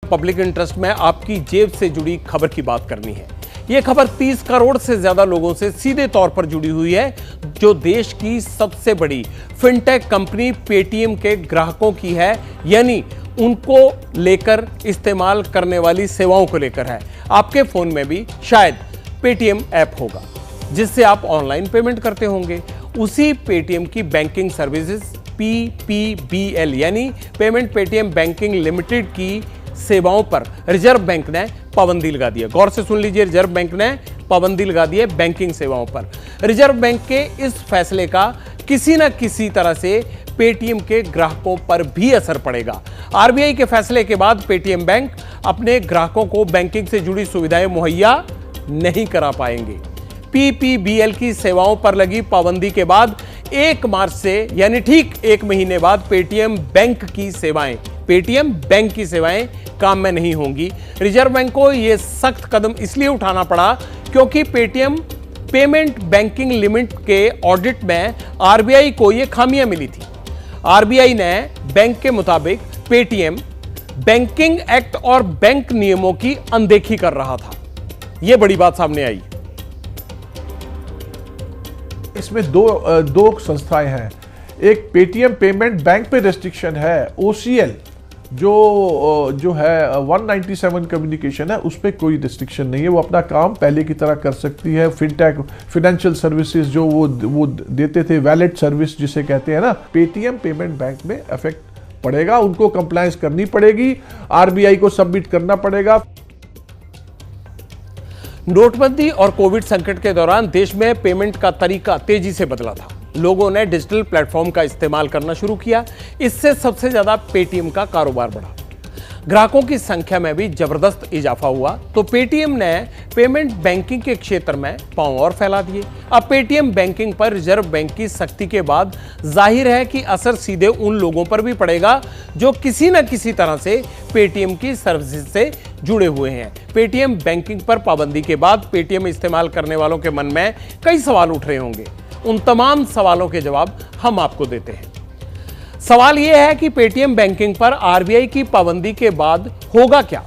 Public interest में आपकी जेब से जुड़ी खबर की बात करनी है। यह खबर 30 करोड़ से ज्यादा लोगों से सीधे तौर पर जुड़ी हुई है, जो देश की सबसे बड़ी फिनटेक कंपनी पेटीएम के ग्राहकों की है, यानी उनको लेकर इस्तेमाल करने वाली सेवाओं को लेकर है। आपके फोन में भी शायद पेटीएम ऐप होगा जिससे आप ऑनलाइन पेमेंट करते होंगे। उसी पेटीएम की बैंकिंग सर्विसेज PPBL यानी पेमेंट पेटीएम बैंकिंग लिमिटेड की सेवाओं पर रिजर्व बैंक ने पाबंदी लगा दी है। गौर से सुन लीजिए, रिजर्व बैंक ने पाबंदी लगा दी है बैंकिंग सेवाओं पर। रिजर्व बैंक के इस फैसले का किसी न किसी तरह से पेटीएम के ग्राहकों पर भी असर पड़ेगा। RBI के फैसले के बाद पेटीएम बैंक अपने ग्राहकों को बैंकिंग से जुड़ी सुविधाएं मुहैया नहीं करा पाएंगे। PPBL की सेवाओं पर लगी पाबंदी के बाद 1 मार्च से यानी ठीक 1 महीने बाद पेटीएम बैंक की सेवाएं काम में नहीं होंगी। रिजर्व बैंक को यह सख्त कदम इसलिए उठाना पड़ा क्योंकि पेटीएम पेमेंट बैंकिंग लिमिट के ऑडिट में RBI को यह खामियां मिली थी। RBI ने बैंक के मुताबिक पेटीएम बैंकिंग एक्ट और बैंक नियमों की अनदेखी कर रहा था। यह बड़ी बात सामने आई। इसमें दो संस्थाएं हैं। एक पेटीएम पेमेंट बैंक पे रेस्ट्रिक्शन है, OCL जो है 197 कम्युनिकेशन है, उस पर कोई रिस्ट्रिक्शन नहीं है। वो अपना काम पहले की तरह कर सकती है। फिनटेक फाइनेंशियल सर्विसेज जो वो देते थे, वैलेट सर्विस जिसे कहते हैं ना, पेटीएम पेमेंट बैंक में इफेक्ट पड़ेगा। उनको कंप्लायंस करनी पड़ेगी, RBI को सबमिट करना पड़ेगा। नोटबंदी और कोविड संकट के दौरान देश में पेमेंट का तरीका तेजी से बदला था। लोगों ने डिजिटल प्लेटफॉर्म का इस्तेमाल करना शुरू किया। इससे सबसे ज्यादा पेटीएम का कारोबार बढ़ा। ग्राहकों की संख्या में भी जबरदस्त इजाफा हुआ, तो पेटीएम ने पेमेंट बैंकिंग के क्षेत्र में पांव और फैला दिए। अब पेटीएम बैंकिंग पर रिजर्व बैंक की सख्ती के बाद जाहिर है कि असर सीधे उन लोगों पर भी पड़ेगा जो किसी न किसी तरह से पेटीएम की सर्विस से जुड़े हुए हैं। पेटीएम बैंकिंग पर पाबंदी के बाद पेटीएम इस्तेमाल करने वालों के मन में कई सवाल उठ रहे होंगे। उन तमाम सवालों के जवाब हम आपको देते हैं। सवाल यह है कि पेटीएम बैंकिंग पर RBI की पाबंदी के बाद होगा क्या?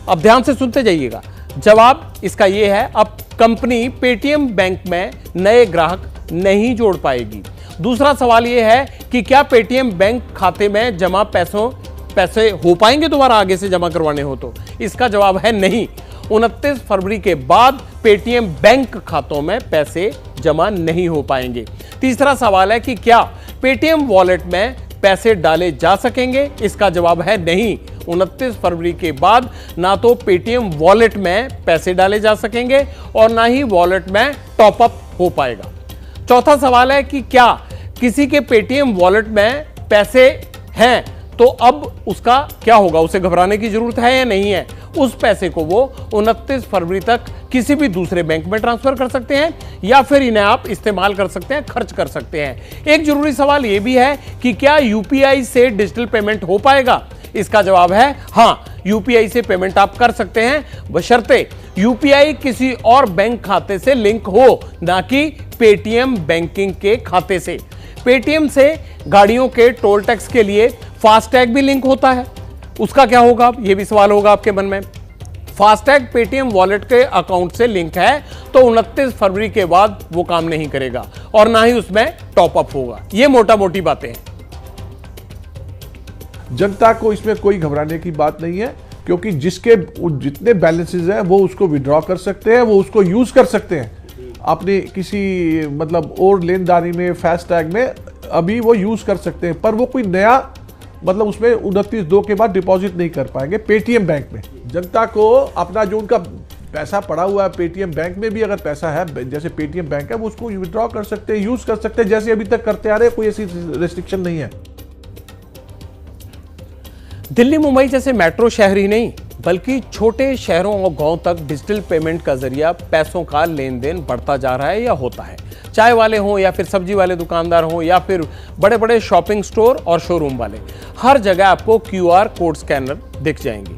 अब ध्यान से सुनते जाइएगा। जवाब इसका यह है, अब कंपनी पेटीएम बैंक में नए ग्राहक नहीं जोड़ पाएगी। दूसरा सवाल यह है कि क्या पेटीएम बैंक खाते में जमा पैसे हो पाएंगे दोबारा आगे से जमा करवाने हो तो? इसका जवाब है नहीं। 29 फरवरी के बाद पेटीएम बैंक खातों में पैसे जमा नहीं हो पाएंगे। तीसरा सवाल है कि क्या पेटीएम वॉलेट में पैसे डाले जा सकेंगे? इसका जवाब है नहीं। 29 फरवरी के बाद ना तो पेटीएम वॉलेट में पैसे डाले जा सकेंगे और ना ही वॉलेट में टॉपअप हो पाएगा। चौथा सवाल है कि क्या किसी के पेटीएम वॉलेट में पैसे हैं तो अब उसका क्या होगा? उसे घबराने की जरूरत है या नहीं है? उस पैसे को वो 29 फरवरी तक किसी भी दूसरे बैंक में ट्रांसफर कर सकते हैं या फिर इन्हें आप इस्तेमाल कर सकते हैं, खर्च कर सकते हैं। एक जरूरी सवाल यह भी है कि क्या UPI से डिजिटल पेमेंट हो पाएगा? इसका जवाब है हाँ, UPI से पेमेंट आप कर सकते हैं, बशर्ते UPI किसी और बैंक खाते से लिंक हो, ना कि पेटीएम बैंकिंग के खाते से। पेटीएम से गाड़ियों के टोल टैक्स के लिए फास्टैग भी लिंक होता है, उसका क्या होगा? यह भी सवाल होगा आपके मन में। फास्टैग पेटीएम वॉलेट के अकाउंट से लिंक है तो 29 फरवरी के बाद वो काम नहीं करेगा और ना ही उसमें टॉपअप होगा। ये मोटा मोटी बातें हैं। जनता को इसमें कोई घबराने की बात नहीं है, क्योंकि जिसके जितने बैलेंसेस हैं वो उसको विड्रॉ कर सकते हैं, वो उसको यूज कर सकते हैं अपने किसी मतलब और लेनदारी में, फास्टैग में अभी वो यूज कर सकते हैं, पर वो कोई नया मतलब उसमें 29/2 के बाद डिपॉजिट नहीं कर पाएंगे पेटीएम बैंक में। जनता को अपना जो उनका पैसा पड़ा हुआ है पेटीएम बैंक में भी अगर पैसा है, जैसे पेटीएम बैंक है, वो उसको विड्रॉ कर सकते हैं, यूज कर सकते हैं, जैसे अभी तक करते आ रहे हैं। कोई ऐसी रेस्ट्रिक्शन नहीं है। दिल्ली मुंबई जैसे मेट्रो शहर ही नहीं बल्कि छोटे शहरों और गांव तक डिजिटल पेमेंट का जरिया पैसों का लेन देन बढ़ता जा रहा है या होता है। चाय वाले हों या फिर सब्जी वाले दुकानदार हों या फिर बड़े बड़े शॉपिंग स्टोर और शोरूम वाले, हर जगह आपको QR कोड स्कैनर दिख जाएंगे।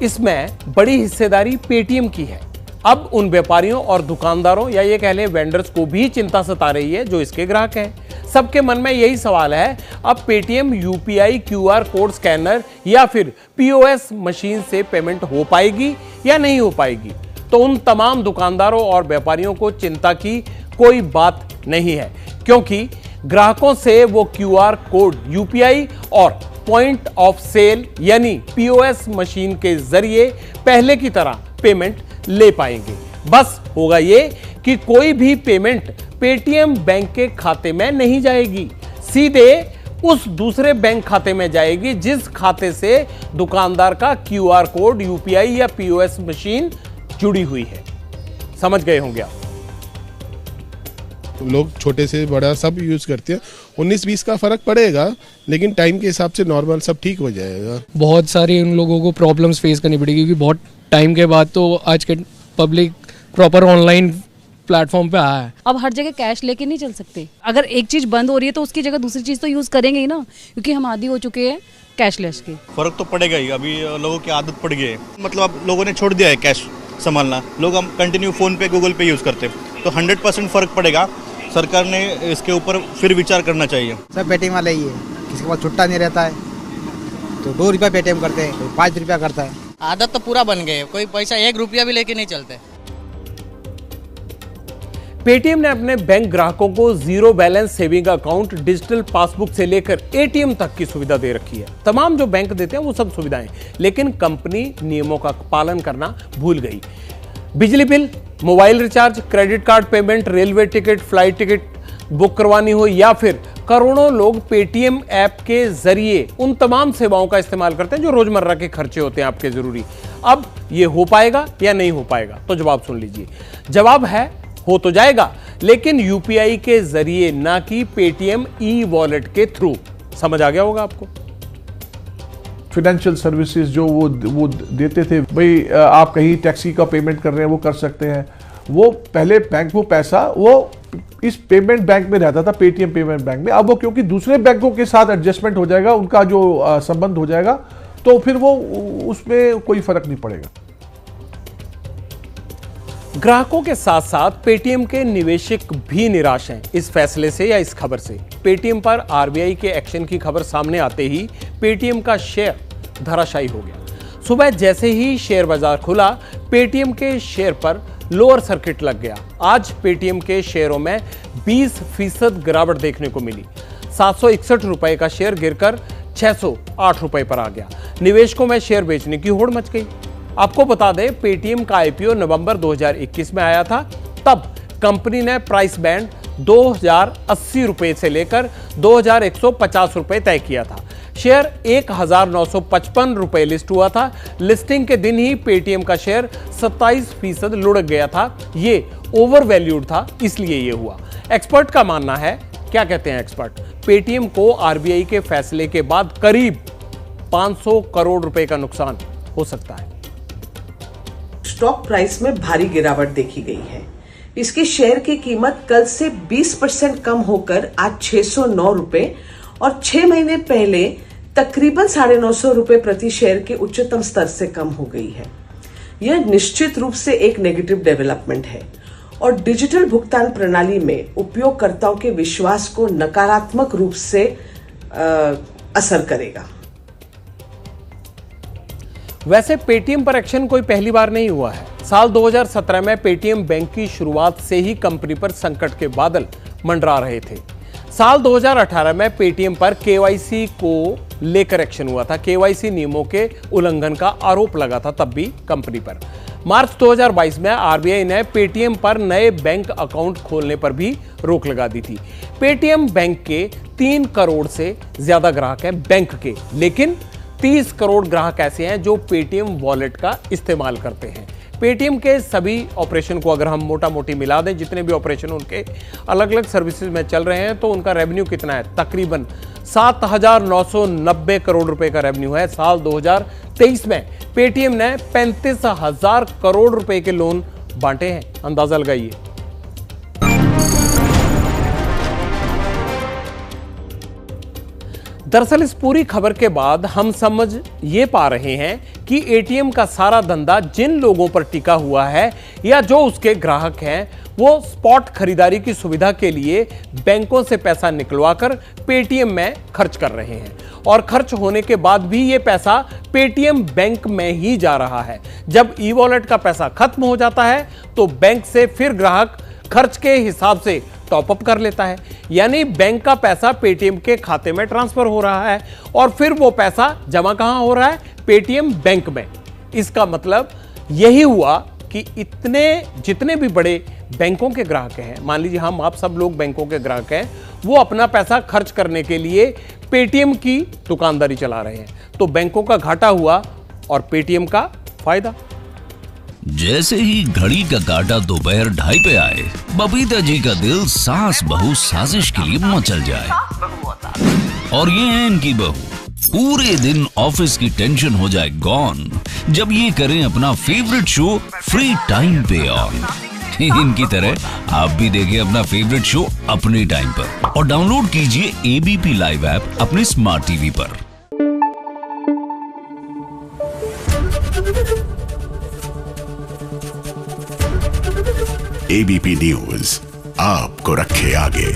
इसमें बड़ी हिस्सेदारी पेटीएम की है। अब उन व्यापारियों और दुकानदारों या ये कह लें वेंडर्स को भी चिंता सता रही है जो इसके ग्राहक हैं। सबके मन में यही सवाल है, अब Paytm UPI QR code scanner या फिर पीओएस मशीन से पेमेंट हो पाएगी या नहीं हो पाएगी? तो उन तमाम दुकानदारों और व्यापारियों को चिंता की कोई बात नहीं है, क्योंकि ग्राहकों से वो क्यूआर कोड यूपीआई और पॉइंट ऑफ सेल यानी पीओएस मशीन के जरिए पहले की तरह पेमेंट ले पाएंगे। बस होगा ये कि कोई भी पेमेंट पेटीएम बैंक के खाते में नहीं जाएगी, सीधे उस दूसरे बैंक खाते में जाएगी जिस खाते से दुकानदार का क्यूआर कोड यूपीआई या पीओएस मशीन जुड़ी हुई है। समझ गए होंगे आप। लोग छोटे से बड़ा सब यूज करते हैं। 19-20 का फर्क पड़ेगा, लेकिन टाइम के हिसाब से नॉर्मल सब ठीक हो जाएगा। बहुत सारी उन लोगों को प्रॉब्लम्स फेस करनी पड़ेगी, क्योंकि बहुत टाइम के बाद तो आज के पब्लिक प्रॉपर ऑनलाइन प्लेटफॉर्म पे आया है। अब हर जगह कैश लेके नहीं चल सकते। अगर एक चीज बंद हो रही है तो उसकी जगह दूसरी चीज तो यूज करेंगे ही ना, क्योंकि हम आदी हो चुके हैं कैशलेस के। फर्क तो पड़ेगा ही, अभी लोगों की आदत पड़ गई है। मतलब अब लोगों ने छोड़ दिया है कैश संभालना, लोग हम कंटिन्यू फोन पे गूगल पे यूज करते हैं, तो 100% फर्क पड़ेगा। सरकार ने इसके ऊपर फिर विचार करना चाहिए। सब पेटीएम वाला ही है, किसी के पास छुट्टा नहीं रहता है तो 2 रुपया पेटीएम करते हैं, कोई 5 रुपया करता है। आदत तो पूरा बन गई है, कोई पैसा 1 रुपया भी लेके नहीं चलते। पेटीएम ने अपने बैंक ग्राहकों को zero balance saving account, digital passbook से लेकर एटीएम तक की सुविधा दे रखी है। तमाम जो बैंक देते हैं वो सब सुविधाएं, लेकिन कंपनी नियमों का पालन करना भूल गई। बिजली bill, mobile recharge, credit card payment, railway ticket, flight ticket book करवानी हो या फिर करोड़ों लोग पेटीएम ऐप के जरिए उन तमाम सेवाओं का इस्तेमाल करते हैं जो रोजमर्रा के खर्चे होते हैं आपके जरूरी। अब ये हो पाएगा या नहीं हो पाएगा? तो जवाब सुन लीजिए। जवाब है हो तो जाएगा, लेकिन यूपीआई के जरिए, ना कि पेटीएम ई वॉलेट के थ्रू। समझ आ गया होगा आपको। फाइनेंशियल सर्विसेज जो वो देते थे, भाई आप कहीं टैक्सी का पेमेंट कर रहे हैं वो कर सकते हैं। वो पहले बैंक वो पैसा वो इस पेमेंट बैंक में रहता था, पेटीएम पेमेंट बैंक में। अब वो क्योंकि दूसरे बैंकों के साथ एडजस्टमेंट हो जाएगा, उनका जो संबंध हो जाएगा, तो फिर वो उसमें कोई फर्क नहीं पड़ेगा। ग्राहकों के साथ साथ पेटीएम के निवेशक भी निराश हैं इस फैसले से या इस खबर से। पेटीएम पर आरबीआई के एक्शन की खबर सामने आते ही पेटीएम का शेयर धराशायी हो गया। सुबह जैसे ही शेयर बाजार खुला, पेटीएम के शेयर पर लोअर सर्किट लग गया। आज पेटीएम के शेयरों में 20% गिरावट देखने को मिली। 761 रुपए का शेयर गिरकर 608 रुपए पर आ गया। निवेशकों में शेयर बेचने की होड़ मच गई। आपको बता दें, पेटीएम का आईपीओ नवंबर 2021 में आया था। तब कंपनी ने प्राइस बैंड 2080 रुपए से लेकर 2150 रुपए तय किया था। शेयर 1955 रुपए लिस्ट हुआ था। लिस्टिंग के दिन ही पेटीएम का शेयर 27% लुढ़क गया था। ये ओवर वैल्यूड था, इसलिए ये हुआ। एक्सपर्ट का मानना है, क्या कहते हैं एक्सपर्ट, पेटीएम को आरबीआई के फैसले के बाद करीब 500 करोड़ रुपए का नुकसान हो सकता है। स्टॉक प्राइस में भारी गिरावट देखी गई है। इसके शेयर की कीमत कल से 20% कम होकर आज 609 रुपए और 6 महीने पहले तकरीबन 950 रुपए प्रति शेयर के उच्चतम स्तर से कम हो गई है। यह निश्चित रूप से एक नेगेटिव डेवलपमेंट है और डिजिटल भुगतान प्रणाली में उपयोगकर्ताओं के विश्वास को नकारात्मक रूप से असर करेगा। वैसे पेटीएम पर एक्शन कोई पहली बार नहीं हुआ है। साल 2017 में पेटीएम बैंक की शुरुआत से ही कंपनी पर संकट के बादल मंडरा रहे थे। साल 2018 में पेटीएम पर केवाईसी को लेकर एक्शन हुआ था। केवाईसी नियमों के उल्लंघन का आरोप लगा था तब भी कंपनी पर। मार्च 2022 में आरबीआई ने पेटीएम पर नए बैंक अकाउंट खोलने पर भी रोक लगा दी थी। पेटीएम बैंक के 3 करोड़ से ज्यादा ग्राहक हैं बैंक के, लेकिन 30 करोड़ ग्राहक ऐसे हैं जो पेटीएम वॉलेट का इस्तेमाल करते हैं। पेटीएम के सभी ऑपरेशन को अगर हम मोटा मोटी मिला दें, जितने भी ऑपरेशन उनके अलग अलग सर्विसेज में चल रहे हैं, तो उनका रेवेन्यू कितना है? तकरीबन 7,990 करोड़ रुपए का रेवेन्यू है। साल 2023 में पेटीएम ने 35,000 करोड़ रुपए के लोन बांटे हैं। अंदाजा लगाइए। दरअसल इस पूरी खबर के बाद हम समझ ये पा रहे हैं कि एटीएम का सारा धंधा जिन लोगों पर टिका हुआ है या जो उसके ग्राहक हैं, वो स्पॉट खरीदारी की सुविधा के लिए बैंकों से पैसा निकलवाकर पेटीएम में खर्च कर रहे हैं और खर्च होने के बाद भी ये पैसा पेटीएम बैंक में ही जा रहा है। जब ई वॉलेट का पैसा खत्म हो जाता है तो बैंक से फिर ग्राहक खर्च के हिसाब से टॉप अप कर लेता है, यानी बैंक का पैसा पेटीएम के खाते में ट्रांसफर हो रहा है और फिर वो पैसा जमा कहां हो रहा है? पेटीएम बैंक में। इसका मतलब यही हुआ कि जितने भी बड़े बैंकों के ग्राहक हैं, मान लीजिए हम आप सब लोग बैंकों के ग्राहक हैं, वो अपना पैसा खर्च करने के लिए पेटीएम की दुकानदारी चला रहे हैं, तो बैंकों का घाटा हुआ और पेटीएम का फायदा। जैसे ही घड़ी का काटा दोपहर 2:30 पे आए, बबीता जी का दिल सास बहू साजिश के लिए मचल जाए। और ये है इनकी बहू, पूरे दिन ऑफिस की टेंशन हो जाए गॉन जब ये करें अपना फेवरेट शो फ्री टाइम पे ऑन। इनकी तरह आप भी देखें अपना फेवरेट शो अपने टाइम पर और डाउनलोड कीजिए एबीपी लाइव ऐप अपने स्मार्ट टीवी पर। एबीपी न्यूज आपको रखे आगे।